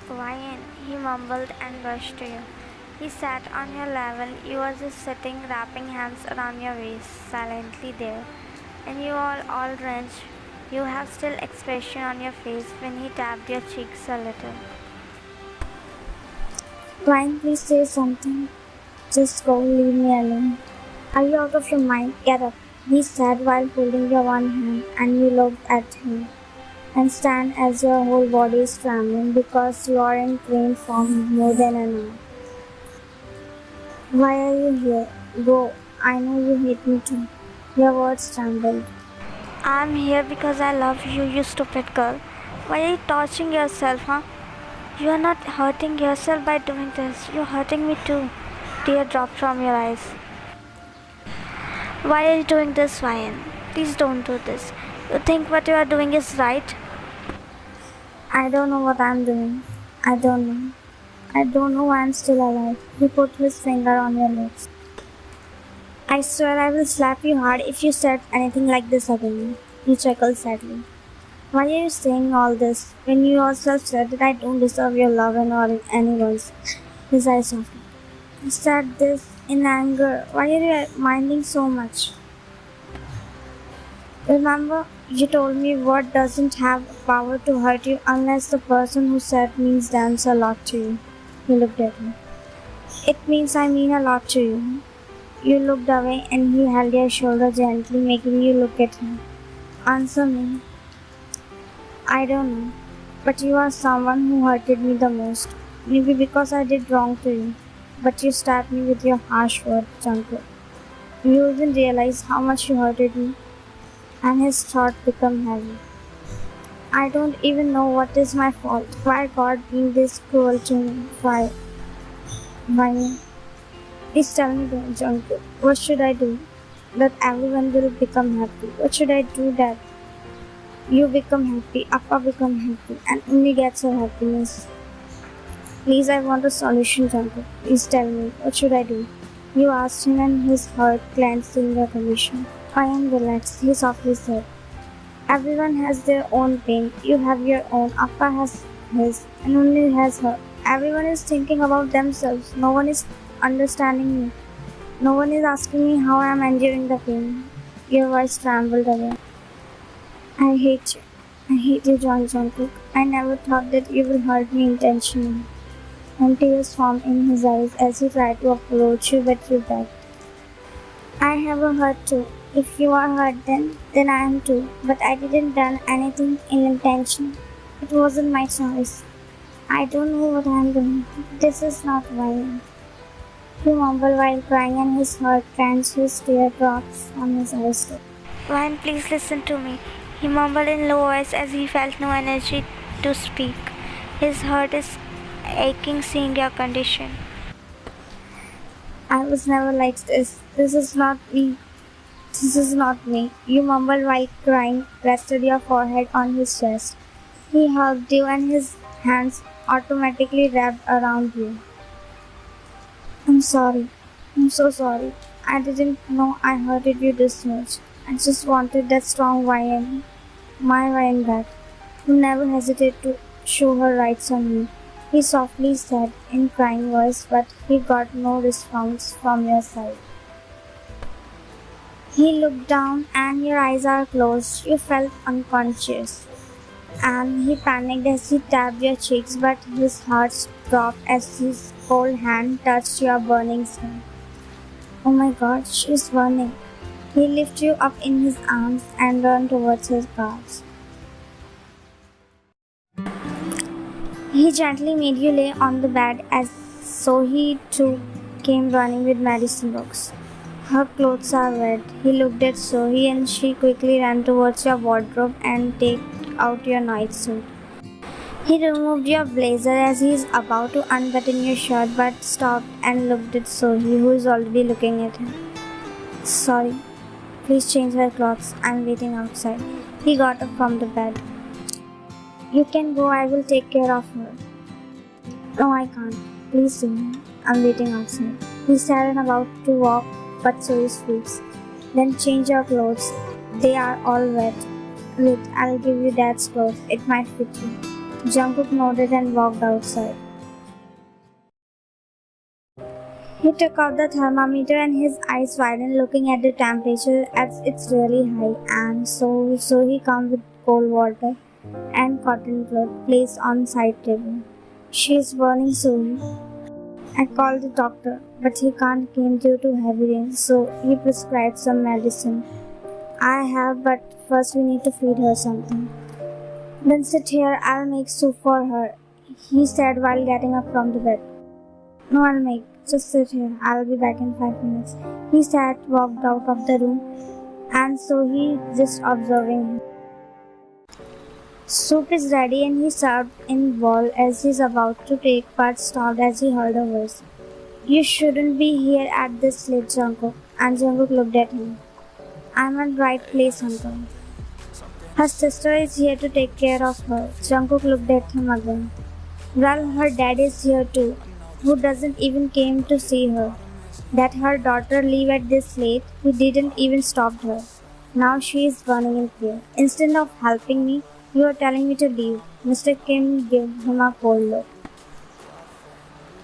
Why? He mumbled and rushed to you. He sat on your level. You were just sitting, wrapping hands around your waist, silently there. And you all wrenched. You have still expression on your face when he tapped your cheeks a little. Ryan, please say something. Just go, leave me alone. Are you out of your mind? Get up. He said while holding your one hand, and you looked at him. And stand as your whole body is trembling because you are in pain for more than an hour. Why are you here? Go. I know you hate me too. Your words trembled. I'm here because I love you, you stupid girl. Why are you torturing yourself, huh? You are not hurting yourself by doing this. You're hurting me too. Tear dropped from your eyes. Why are you doing this, Ryan? Please don't do this. You think what you are doing is right? I don't know what I'm doing. I don't know. I don't know why I'm still alive. He put his finger on your lips. I swear I will slap you hard if you said anything like this again. He chuckled sadly. Why are you saying all this when you yourself said that I don't deserve your love and or anyone's? His eyes softened. He said this in anger. Why are you minding so much? Remember, you told me what doesn't have power to hurt you unless the person who said means damns a lot to you. He looked at me. It means I mean a lot to you. You looked away and he held your shoulder gently, making you look at him. Answer me. I don't know, but you are someone who hurted me the most. Maybe because I did wrong to you, but you stabbed me with your harsh words, Jungkook. You even realize how much you hurted me, and his thought became heavy. I don't even know what is my fault. Why God being this cruel to me? Why? Why me? Please tell me, Jungkook. What should I do? That everyone will become happy. What should I do that you become happy, Appa become happy, and Umi gets her happiness? Please, I want a solution, Jungkook. Please tell me, what should I do? You asked him and his heart clenched in recognition. I am relaxed, he softly said. Everyone has their own pain. You have your own, Appa has his, and Umi has her. Everyone is thinking about themselves. No one is understanding me. No one is asking me how I am enduring the pain. Your voice trembled again. I hate you. I hate you, Jungkook. I never thought that you will hurt me intentionally. And tears formed in his eyes as he tried to approach you, but you begged. I have a hurt too. If you are hurt then I am too. But I didn't done anything in intention. It wasn't my choice. I don't know what I am doing. This is not why. He mumbled while crying and his heart clenched, his teardrops from his eyes too. Ryan, please listen to me. He mumbled in low voice as he felt no energy to speak. His heart is aching seeing your condition. I was never like this. This is not me. This is not me. You mumbled while crying, rested your forehead on his chest. He hugged you and his hands automatically wrapped around you. I'm sorry. I'm so sorry. I didn't know I hurted you this much. I just wanted that strong Ryan, my Ryan back, who never hesitated to show her rights on me. He softly said in crying voice, but he got no response from your side. He looked down and your eyes are closed. You felt unconscious. And he panicked as he tapped your cheeks, but his heart dropped as his cold hand touched your burning skin. Oh my God, she's burning. He lifted you up in his arms and ran towards his guards. He gently made you lay on the bed as so he too came running with medicine box. Her clothes are wet. He looked at Sohi and she quickly ran towards your wardrobe and take out your nightsuit. He removed your blazer as he is about to unbutton your shirt but stopped and looked at Sohi, who is already looking at him. Sorry, please change her clothes. I'm waiting outside. He got up from the bed. You can go, I will take care of her. No, I can't. Please see me. I'm waiting outside. He said and about to walk, but Sohi speaks. Then change your clothes. They are all wet. Wait, I'll give you Dad's clothes. It might fit you. Jungkook nodded and walked outside. He took out the thermometer and his eyes widened looking at the temperature as it's really high, and so he come with cold water and cotton cloth placed on side table. She is burning soon. I called the doctor, but he can't came due to heavy rain, so he prescribed some medicine. I have, but first we need to feed her something. Then sit here, I'll make soup for her, he said while getting up from the bed. No, I'll make. Just sit here. I'll be back in 5 minutes. He sat, walked out of the room, and so he just observing him. Soup is ready and he served in bowl as he's about to take but stopped as he heard a voice. You shouldn't be here at this late, Jungkook. And Jungkook looked at him. I'm at right place, uncle. Her sister is here to take care of her. Jungkook looked at him again. Well, her dad is here too, who doesn't even came to see her. That her daughter leave at this late, he didn't even stop her. Now she is burning in fear. Instead of helping me, you are telling me to leave. Mr. Kim gave him a cold look.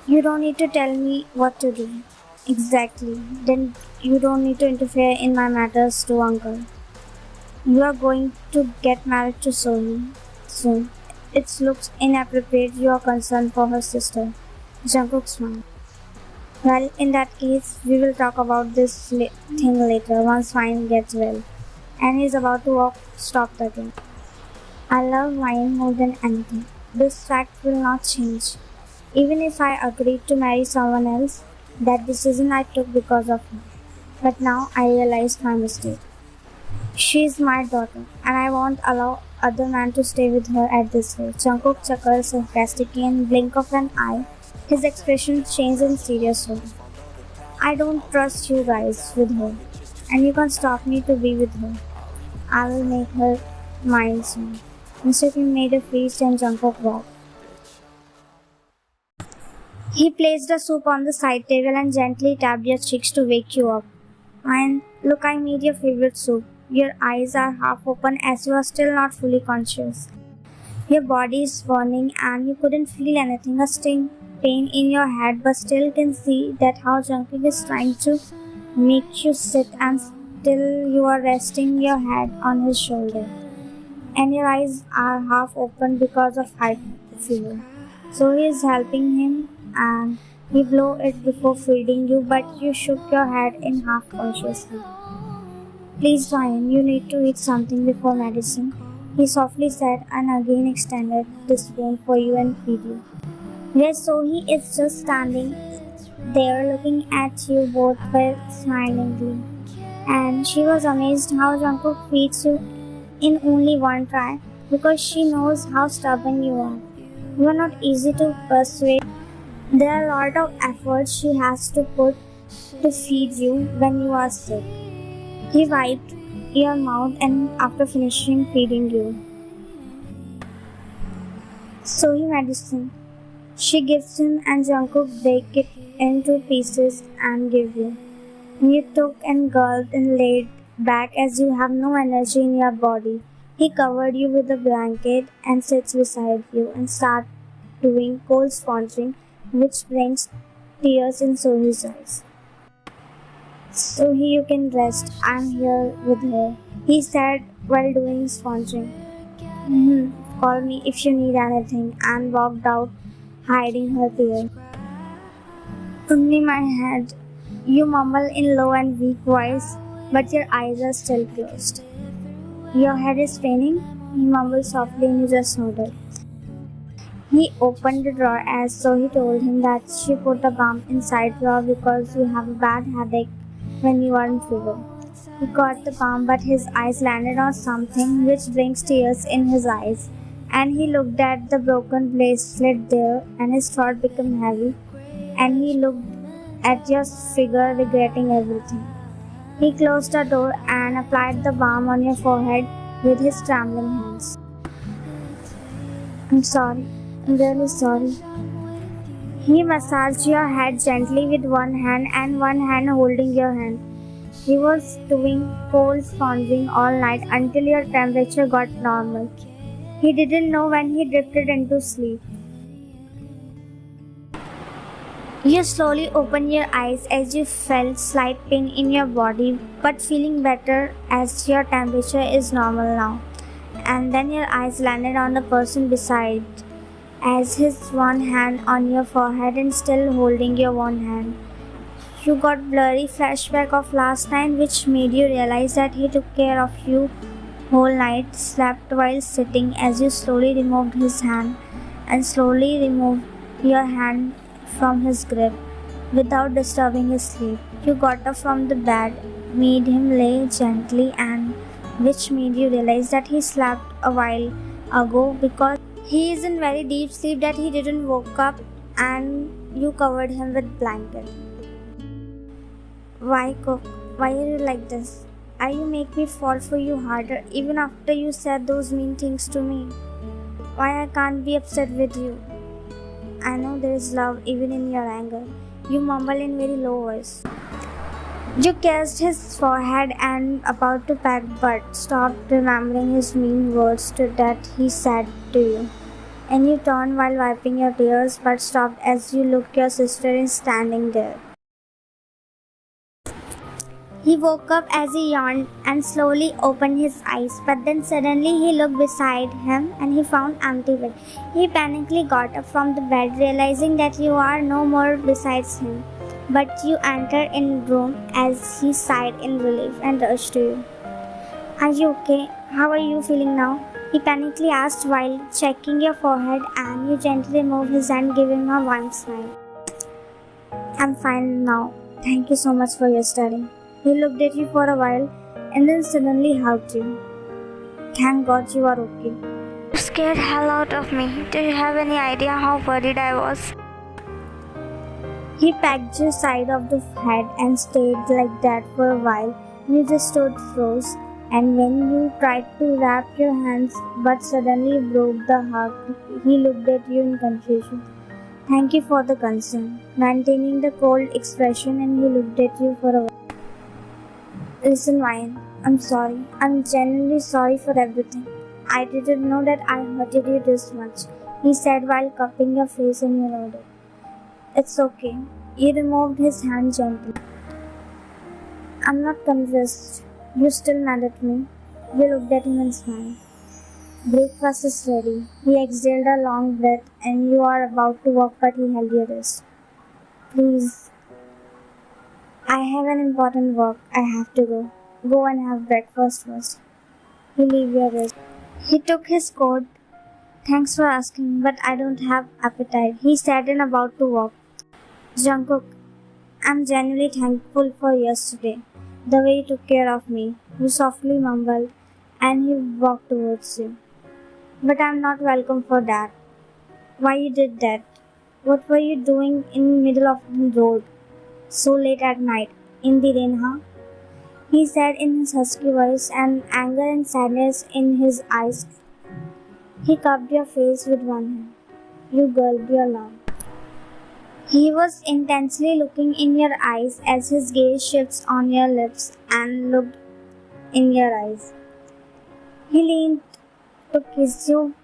You don't need to tell me what to do. Exactly. Then you don't need to interfere in my matters too, uncle. You are going to get married to Sohee soon. It looks inappropriate you are concerned for her sister. Jungkook smiled. Well, in that case, we will talk about this thing later once Wine gets well. And he's about to walk, stopped again. I love Wine more than anything. This fact will not change. Even if I agreed to marry someone else, that decision I took because of her. But now I realized my mistake. She is my daughter, and I won't allow other man to stay with her at this rate. Jungkook chuckled sarcastically and blink of an eye. His expression changed in serious tone. I don't trust you guys with her, and you can't stop me to be with her. I will make her mine soon. Mr. Kim made a feast and Jungkook walked. He placed the soup on the side table and gently tapped your cheeks to wake you up. And look, I made your favorite soup. Your eyes are half open as you are still not fully conscious. Your body is burning and you couldn't feel anything, a sting, pain in your head, but still can see that how Jungkook is trying to make you sit and still you are resting your head on his shoulder. And your eyes are half open because of high fever. So he is helping him and he blew it before feeding you, but you shook your head in half consciousness. Please, Ryan, you need to eat something before medicine, he softly said and again extended the spoon for you and feed you. Yes, so he is just standing there looking at you both very smilingly. And she was amazed how Jungkook feeds you in only one try because she knows how stubborn you are. You are not easy to persuade. There are a lot of efforts she has to put to feed you when you are sick. He wiped your mouth and after finishing feeding you. So he medicine. She gives him and Jungkook break it into pieces and give you. You took and gulped and laid back as you have no energy in your body. He covered you with a blanket and sits beside you and starts doing cold sponging, which brings tears in Sohee's eyes. Sohee, you can rest. I'm here with her, he said while doing sponging. Call me if you need anything, and walked out, hiding her tears. Only my head, you mumble in low and weak voice, but your eyes are still closed. Your head is paining? He mumbled softly and you just nodded. He opened the drawer as Sohee told him that she put a balm inside drawer because you have a bad headache when you are in fever. He got the balm but his eyes landed on something which brings tears in his eyes. And he looked at the broken bracelet there and his throat became heavy and he looked at your figure regretting everything. He closed the door and applied the balm on your forehead with his trembling hands. I'm sorry. I'm really sorry. He massaged your head gently with one hand and one hand holding your hand. He was doing cold sponging all night until your temperature got normal. He didn't know when he drifted into sleep. You slowly open your eyes as you felt slight pain in your body, but feeling better as your temperature is normal now. And then your eyes landed on the person beside, as his one hand on your forehead and still holding your one hand. You got blurry flashback of last night, which made you realize that he took care of you whole night, slept while sitting as you slowly removed his hand and slowly removed your hand from his grip without disturbing his sleep. You got up from the bed, made him lay gently, and which made you realize that he slept a while ago because he is in very deep sleep that he didn't woke up, and you covered him with blanket. Why, Cook? Why are you like this? Are you make me fall for you harder even after you said those mean things to me? Why I can't be upset with you? I know there is love even in your anger. You mumble in very low voice. You kissed his forehead and about to pack but stopped remembering his mean words that he said to you. And you turned while wiping your tears but stopped as you looked your sister is standing there. He woke up as he yawned and slowly opened his eyes, but then suddenly he looked beside him and he found empty bed. He panically got up from the bed, realizing that you are no more besides him. But you entered in the room as he sighed in relief and rushed to you. Are you okay? How are you feeling now? He panically asked while checking your forehead, and you gently removed his hand, giving him a warm smile. I'm fine now. Thank you so much for yesterday. He looked at you for a while and then suddenly hugged you. Thank God you are okay. You scared hell out of me. Do you have any idea how worried I was? He pecked your side of the head and stayed like that for a while. You just stood froze, and when you tried to wrap your hands but suddenly broke the hug, he looked at you in confusion. Thank you for the concern. Maintaining the cold expression, and he looked at you for a while. Listen, Ryan, I'm sorry. I'm genuinely sorry for everything. I didn't know that I hurted you this much, he said while cupping your face and you nodded. It's okay. He removed his hand gently. I'm not convinced. You still mad at me? You looked at him and smiled. Breakfast is ready. He exhaled a long breath and you are about to walk but he held your wrist. Please. I have an important work. I have to go. Go and have breakfast first. He leave your wrist. He took his coat. Thanks for asking, but I don't have appetite, he said and about to walk. Jungkook, I'm genuinely thankful for yesterday. The way you took care of me. You softly mumbled and he walked towards you. But I'm not welcome for that. Why you did that? What were you doing in the middle of the road? So late at night, in the rain, huh? He said in his husky voice and anger and sadness in his eyes. He cupped your face with one hand. You gulped your love. He was intensely looking in your eyes as his gaze shifts on your lips and looked in your eyes. He leaned to kiss you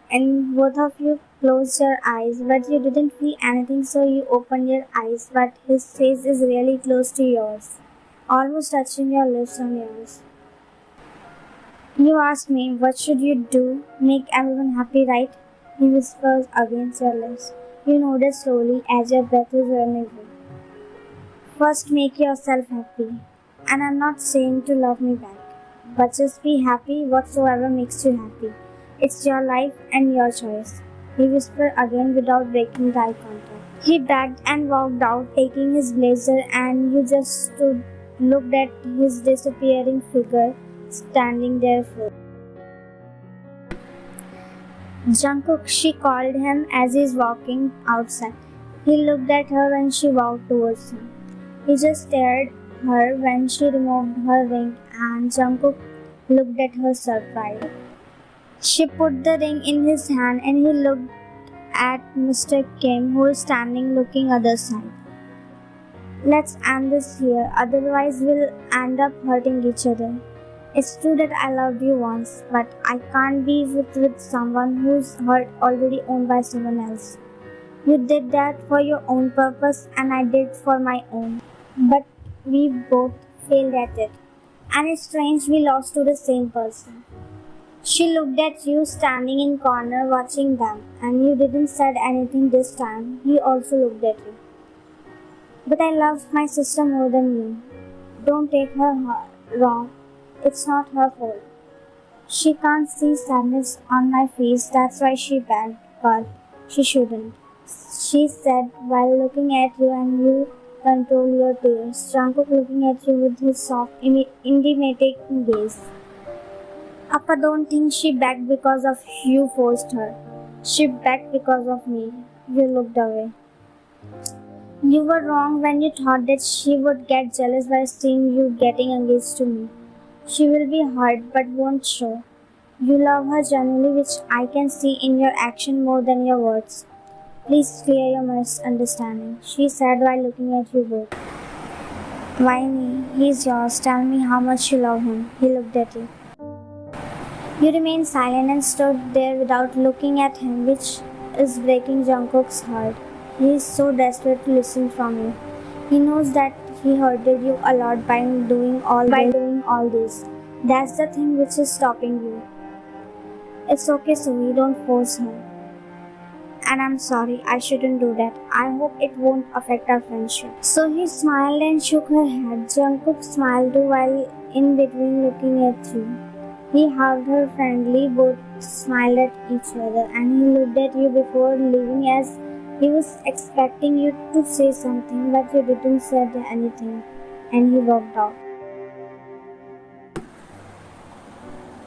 and both of you closed your eyes, but you didn't feel anything, so you opened your eyes, but his face is really close to yours, almost touching your lips on yours. You asked me, what should you do? Make everyone happy, right? He whispers against your lips. You nodded slowly as your breath is running away. First, make yourself happy. And I'm not saying to love me back, but just be happy whatsoever makes you happy. It's your life and your choice. He whispered again without breaking the eye contact. He backed and walked out, taking his blazer, and you just stood, looked at his disappearing figure standing there for. Jungkook, she called him as he's walking outside. He looked at her when she walked towards him. He just stared at her when she removed her ring, and Jungkook looked at her surprised. She put the ring in his hand and he looked at Mr. Kim, who is standing looking other side. Let's end this here, otherwise we'll end up hurting each other. It's true that I loved you once, but I can't be with someone whose heart already owned by someone else. You did that for your own purpose and I did for my own. But we both failed at it. And it's strange we lost to the same person. She looked at you standing in corner watching them, and you didn't said anything this time. He also looked at you. But I love my sister more than you. Don't take her wrong. It's not her fault. She can't see sadness on my face, that's why she bent, but she shouldn't. She said while looking at you and you control your tears. Jungkook looking at you with his soft, intimidating gaze. Appa don't think she begged because of you forced her. She begged because of me. You looked away. You were wrong when you thought that she would get jealous by seeing you getting engaged to me. She will be hurt but won't show. You love her genuinely, which I can see in your action more than your words. Please clear your misunderstanding, she said while looking at you both. Viney, he's yours. Tell me how much you love him. He looked at you. You remained silent and stood there without looking at him, which is breaking Jungkook's heart. He is so desperate to listen from you. He knows that he hurted you a lot by doing all this. That's the thing which is stopping you. It's okay, Suhi, don't force her. And I'm sorry, I shouldn't do that. I hope it won't affect our friendship. So he smiled and shook her head. Jungkook smiled too while in between looking at you. He hugged her friendly, both smiled at each other, and he looked at you before leaving as he was expecting you to say something, but you didn't say anything, and he walked out.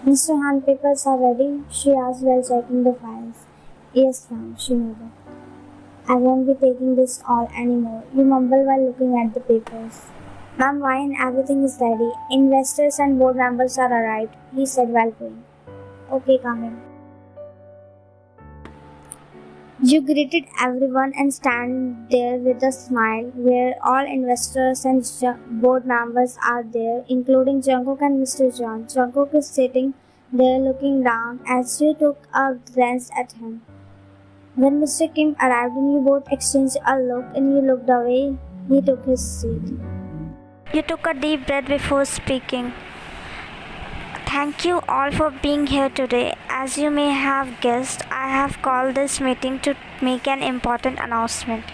Mr. Han, papers are ready? She asked while checking the files. Yes, ma'am, she nodded. I won't be taking this all anymore, you mumbled while looking at the papers. Ma'am, wine, everything is ready. Investors and board members are arrived, he said while going. Okay, come in. You greeted everyone and stand there with a smile, where all investors and board members are there, including Jungkook and Mr. John. Jungkook is sitting there looking down as you took a glance at him. When Mr. Kim arrived and you both exchanged a look and you looked away, he took his seat. You took a deep breath before speaking. Thank you all for being here today. As you may have guessed, I have called this meeting to make an important announcement.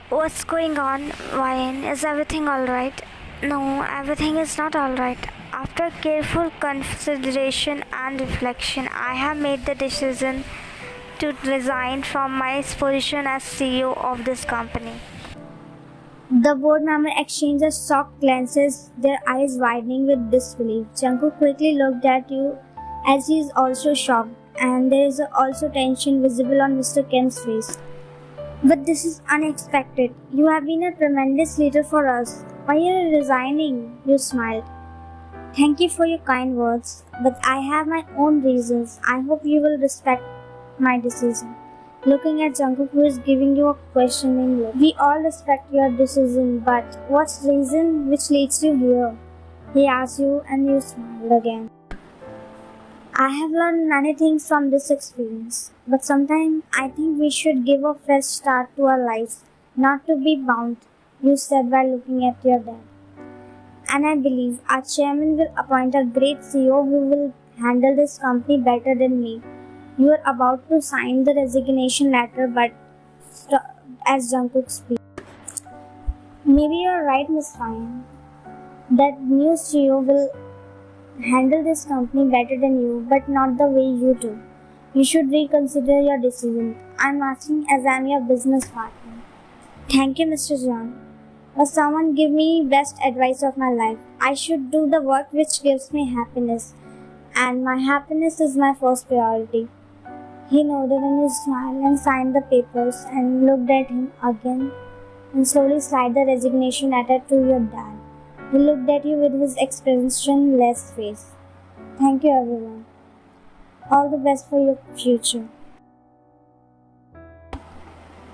What's going on, Ryan? Is everything alright? No, everything is not alright. After careful consideration and reflection, I have made the decision to resign from my position as CEO of this company. The board member exchanged shocked glances, their eyes widening with disbelief. Jungkook quickly looked at you as he is also shocked, and there is also tension visible on Mr. Kim's face. But this is unexpected. You have been a tremendous leader for us. Why are you resigning? You smiled. Thank you for your kind words, but I have my own reasons. I hope you will respect my decision. Looking at Jungkook, who is giving you a questioning look. We all respect your decision, but what's the reason which leads you here? He asked you and you smiled again. I have learned many things from this experience, but sometimes I think we should give a fresh start to our lives, not to be bound, you said while looking at your dad. And I believe our chairman will appoint a great CEO who will handle this company better than me. You are about to sign the resignation letter, but as Jungkook speaks. Maybe you're right, Miss Fine. That new CEO will handle this company better than you, but not the way you do. You should reconsider your decision. I'm asking as I'm your business partner. Thank you, Mr. John. But someone give me best advice of my life. I should do the work which gives me happiness, and my happiness is my first priority. He nodded and he smiled and signed the papers and looked at him again and slowly slid the resignation letter to your dad. He looked at you with his expressionless face. Thank you, everyone. All the best for your future.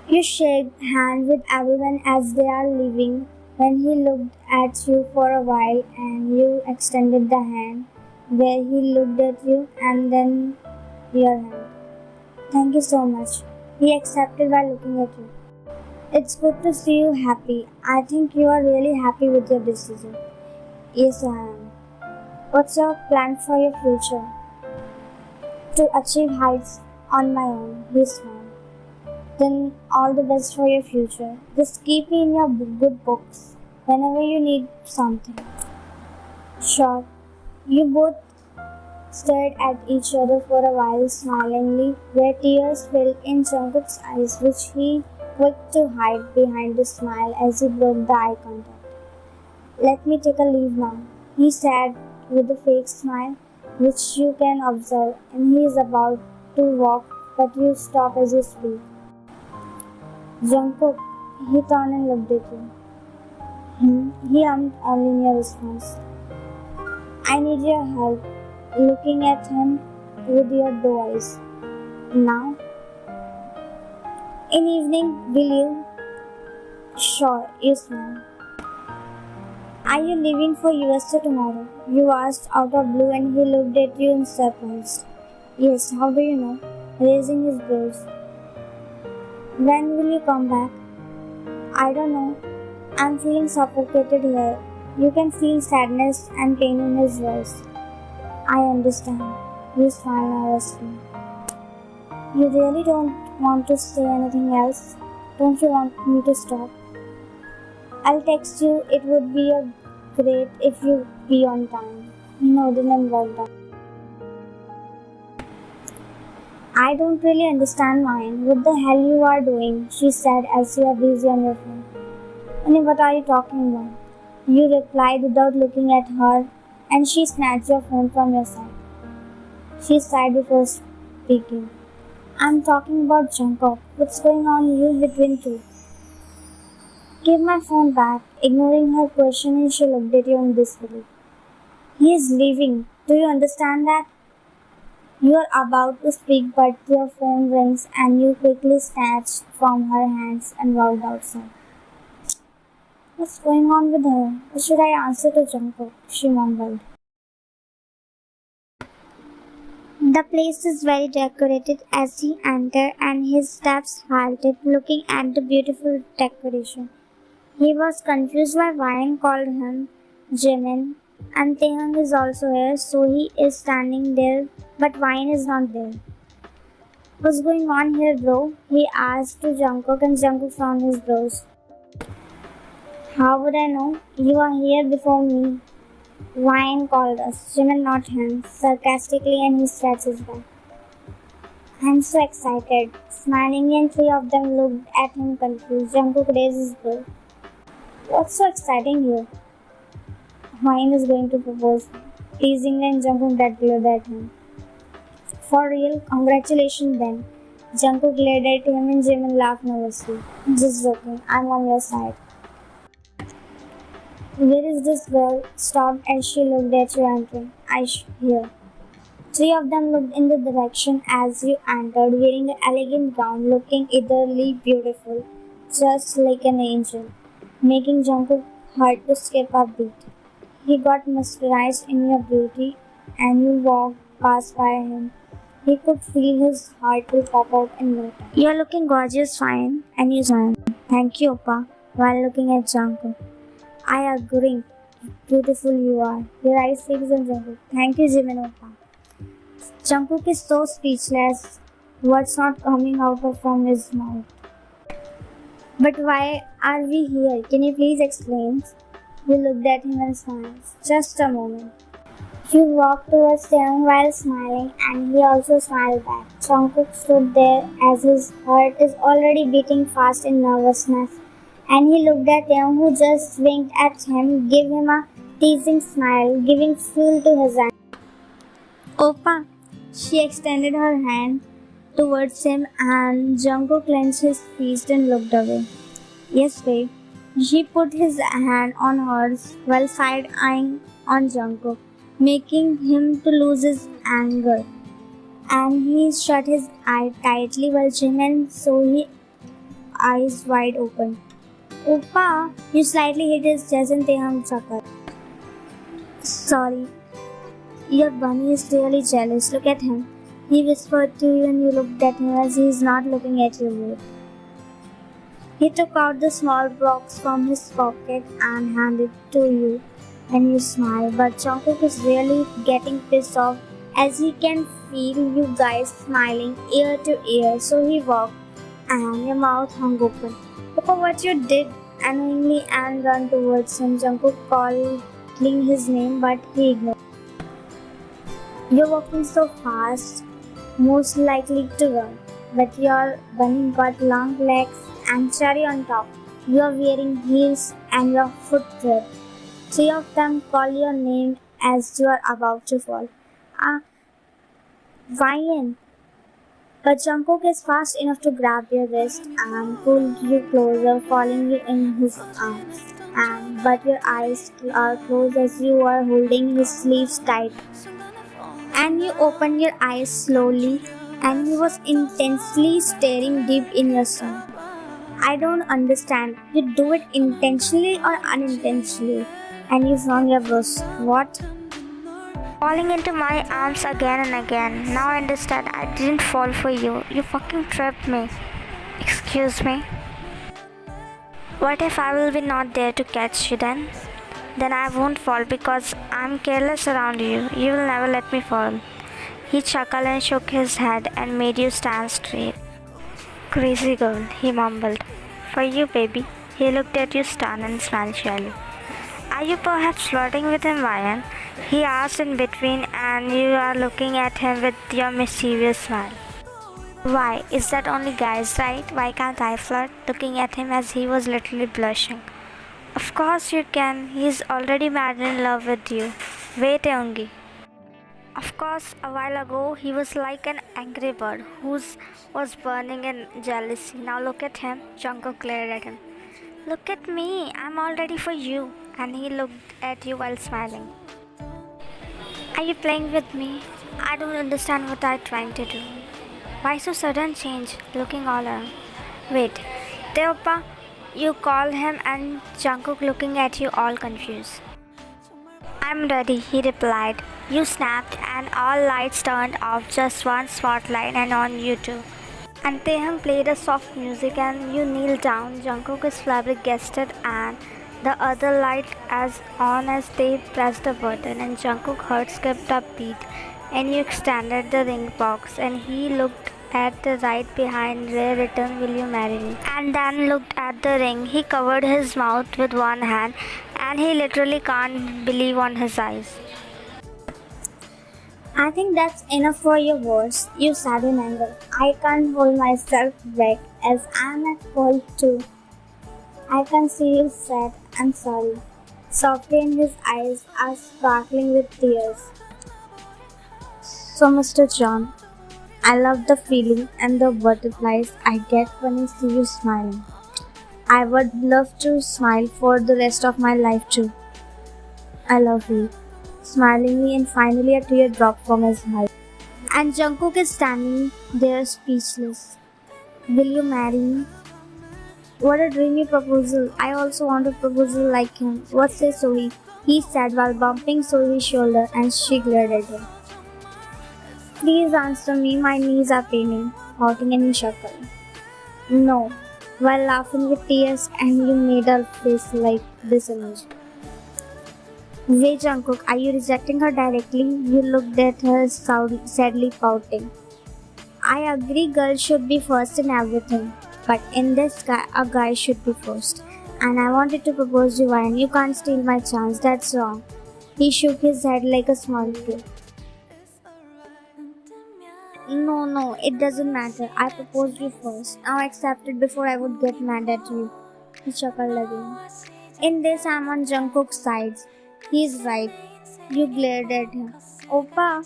You shake hands with everyone as they are leaving when he looked at you for a while and you extended the hand, where he looked at you and then your hand. Thank you so much. He accepted by looking at you. It's good to see you happy. I think you are really happy with your decision. Yes, I am. What's your plan for your future? To achieve heights on my own, he smiled. Then all the best for your future. Just keep me in your good books whenever you need something. Sure. You both stared at each other for a while smilingly, where tears filled in Jungkook's eyes, which he quick to hide behind a smile as he broke the eye contact. Let me take a leave now, he said with a fake smile, which you can observe, and he is about to walk, but you stop as you speak. Jungkook, he turned and looked at you. He hummed only in your response. I need your help, looking at him with your doe eyes. Now? In evening, will you? Sure, you smile. Are you leaving for USA tomorrow? You asked out of blue and he looked at you in surprise. Yes, how do you know? Raising his brows. When will you come back? I don't know. I'm feeling suffocated here. You can feel sadness and pain in his voice. I understand. You smile nervously. You really don't want to say anything else? Don't you want me to stop? I'll text you. It would be great if you be on time. He nodded and walked out. I don't really understand mine. What the hell you are doing? She said as you are busy on your phone. Honey, what are you talking about? You replied without looking at her, and she snatched your phone from your side. She sighed before speaking. I'm talking about Jungkook. What's going on you between two? Give my phone back. Ignoring her question, she looked at you in disbelief. He is leaving. Do you understand that? You are about to speak, but your phone rings and you quickly snatched from her hands and walked outside. What's going on with her? What should I answer to Jungkook? She mumbled. The place is very decorated as he entered and his steps halted, looking at the beautiful decoration. He was confused why Ryan called him Jimin, and Taehyung is also here, so he is standing there, but Ryan is not there. What's going on here, bro? He asked to Jungkook, and Jungkook frowned his brows. How would I know? You are here before me. Ryan called us, Jimin, not him, sarcastically, and he scratched his back. I'm so excited. Smiling, and three of them looked at him confused. Jungkook raised his brow. What's so exciting here? Ryan is going to propose. Teasing and Jungkook that glared at him. For real? Congratulations then. Jungkook glared at him and Jimin laughed nervously. Just joking. I'm on your side. Where is this girl? Stopped as she looked at you entering. Here. Three of them looked in the direction as you entered, wearing an elegant gown, looking utterly beautiful, just like an angel, making Jungkook hard to skip a beat. He got mesmerized in your beauty, and you walked past by him. He could feel his heart will pop out in no time. You're looking gorgeous, fine, and you smiled. Thank you, Oppa, while looking at Jungkook. I agree. Beautiful you are. Your eyes fixed on Jungkook. Thank you, Jimin, Oppa. Jungkook is so speechless. Words not coming out from his mouth. But why are we here? Can you please explain? You looked at him and smiled. Just a moment. You walked towards him while smiling, and he also smiled back. Jungkook stood there as his heart is already beating fast in nervousness, and he looked at him, who just winked at him, gave him a teasing smile, giving fuel to his anger. Oppa, she extended her hand towards him, and Jungkook clenched his fist and looked away. Yes, babe. He put his hand on hers while side-eyeing on Jungkook, making him to lose his anger. And he shut his eye tightly while Jimin saw his eyes wide open. Oppa, you slightly hit his chest and Taehyung chuckled. Sorry, your bunny is really jealous. Look at him. He whispered to you and you looked at him as he is not looking at you. He took out the small box from his pocket and handed it to you and you smiled. But Jungkook is really getting pissed off as he can feel you guys smiling ear to ear. So he walked and your mouth hung open. Look at what you did annoyingly and ran towards him. Jungkook calling his name but he ignored. You're walking so fast, most likely to run, but your bunny got long legs and cherry on top. You are wearing heels and your foot tripped. Three of them call your name as you are about to fall. Ryan. But Jungkook is fast enough to grab your wrist and pull you closer, falling you in his arms. But your eyes are closed as you are holding his sleeves tight. And you open your eyes slowly and he was intensely staring deep in your soul. I don't understand. You do it intentionally or unintentionally? And you found your brush. What? Falling into my arms again and again. Now I understand. I didn't fall for you. You fucking tripped me. Excuse me. What if I will be not there to catch you then? Then I won't fall because I'm careless around you. You will never let me fall. He chuckled and shook his head and made you stand straight. Crazy girl, he mumbled. For you, baby. He looked at you stunned and smiled shyly. Are you perhaps flirting with him, Ryan? He asked in between, and you are looking at him with your mischievous smile. Why, is that only guys, right? Why can't I flirt? Looking at him as he was literally blushing. Of course you can. He's already mad in love with you. Wait, Yoongi. Of course, a while ago he was like an angry bird who was burning in jealousy. Now look at him. Jungkook glared at him. Look at me. I'm all ready for you. And he looked at you while smiling. Are you playing with me? I don't understand what I'm trying to do. Why so sudden change? Looking all around. Wait, Teoppa. You call him and Jungkook looking at you all confused. I'm ready, he replied. You snapped and all lights turned off, just one spotlight and on you two. And Taehyung played a soft music and you kneeled down. Jungkook is flabbergasted and the other light as on as they pressed the button and Jungkook heart skipped a beat and you extended the ring box and he looked at the right behind where written will you marry me and then looked at the ring. He covered his mouth with one hand and he literally can't believe on his eyes. I think that's enough for your words, you said in anger. I can't hold myself back as I'm at fault too. I can see you said, I'm sorry. Softly in his eyes are sparkling with tears. So Mr. John, I love the feeling and the butterflies I get when I see you smiling. I would love to smile for the rest of my life too. I love you. Smilingly and finally a tear dropped from his eye. And Jungkook is standing there speechless. Will you marry me? What a dreamy proposal. I also want a proposal like him. What say Sohee? He said while bumping Sohee's shoulder and she glared at him. Please answer me, my knees are paining, pouting and he chuckled. No, while laughing with tears and you made her face like this image. Wait, Jungkook, are you rejecting her directly? You looked at her sadly pouting. I agree girls should be first in everything, but in this a guy should be first. And I wanted to propose you, Ryan. You can't steal my chance, that's wrong. He shook his head like a small kid. No, it doesn't matter. I proposed you first. Now accept it before I would get mad at you. He chuckled again. In this, I'm on Jungkook's side. He's right. You glared at him. Oppa,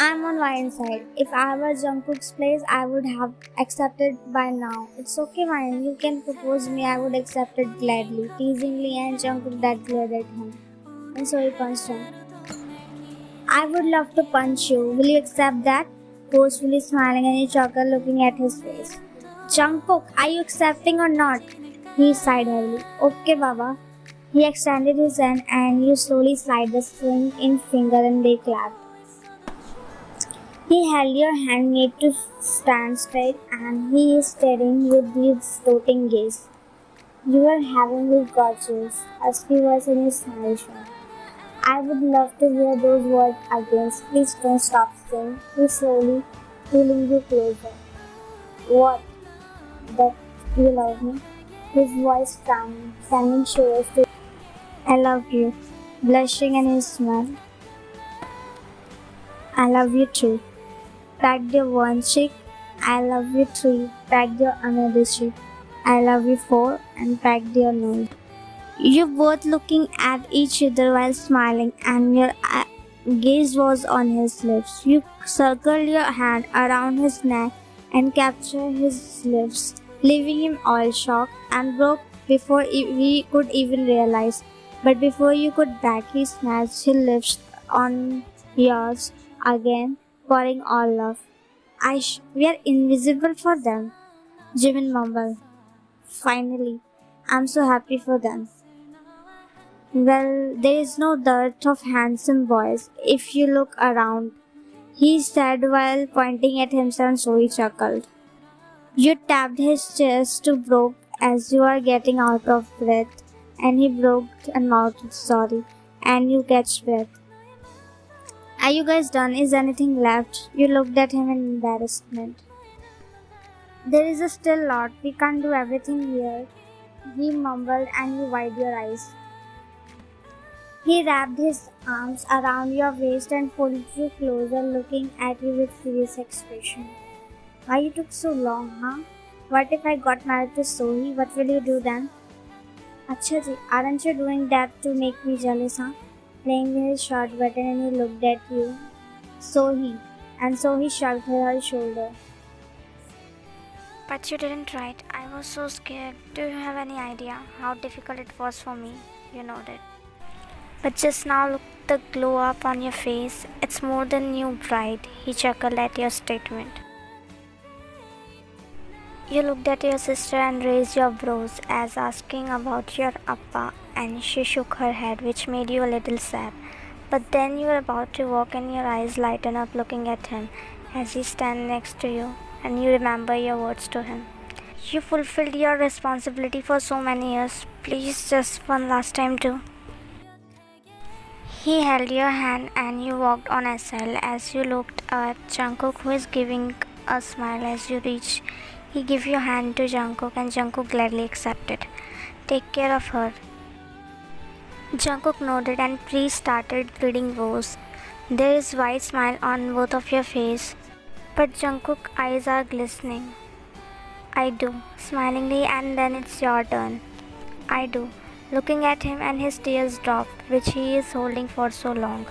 I'm on Ryan's side. If I were Jungkook's place, I would have accepted by now. It's okay, Ryan. You can propose me. I would accept it gladly. Teasingly, and Jungkook that glared at him. And so he punched him. I would love to punch you. Will you accept that? Forcefully smiling and he chuckled looking at his face. Jungkook, are you accepting or not? He sighed heavily. Okay, Baba. He extended his hand and you slowly slide the string in finger and they clapped. He held your hand made to stand straight and he is staring with his doting gaze. You are having this gorgeous, husky voice in his smile shone. I would love to hear those words again. Please don't stop saying. He slowly pulling you closer. What? That you love me? His voice calm, sending shivers to I love you. Blushing and his smile. I love you too. Pecked your one cheek. I love you three. Pecked your another cheek. I love you four and pecked your nose. You both looking at each other while smiling and your gaze was on his lips. You circled your hand around his neck and captured his lips, leaving him all shocked and broke before he could even realize. But before you could back, he snatched his lips on yours again, pouring all love. We are invisible for them, Jimin mumbled. Finally, I'm so happy for them. Well, there is no dearth of handsome boys if you look around, he said while pointing at himself, so he chuckled. You tapped his chest to broke as you are getting out of breath, and he broke and mouthed sorry, and you catch breath. Are you guys done? Is anything left? You looked at him in embarrassment. There is a still lot. We can't do everything here, he mumbled, and you wide your eyes. He wrapped his arms around your waist and pulled you closer, looking at you with serious expression. Why you took so long, huh? What if I got married to Sohi? What will you do then? Acha ji, aren't you doing that to make me jealous, huh? Playing with his short button and he looked at you. Sohi. And Sohi shrugged her shoulder. But you didn't write. I was so scared. Do you have any idea how difficult it was for me? You nodded. But just now look the glow up on your face. It's more than new bride. He chuckled at your statement. You looked at your sister and raised your brows as asking about your appa, and she shook her head, which made you a little sad. But then you were about to walk and your eyes lightened up looking at him as he stands next to you, and you remember your words to him. You fulfilled your responsibility for so many years. Please, just one last time too. He held your hand and you walked on SL as you looked at Jungkook, who is giving a smile as you reached. He gave your hand to Jungkook and Jungkook gladly accepted. Take care of her. Jungkook nodded and Pri started reading vows. There is a wide smile on both of your face, but Jungkook's eyes are glistening. I do, smilingly, and then it's your turn. I do, looking at him and his tears dropped, which he is holding for so long.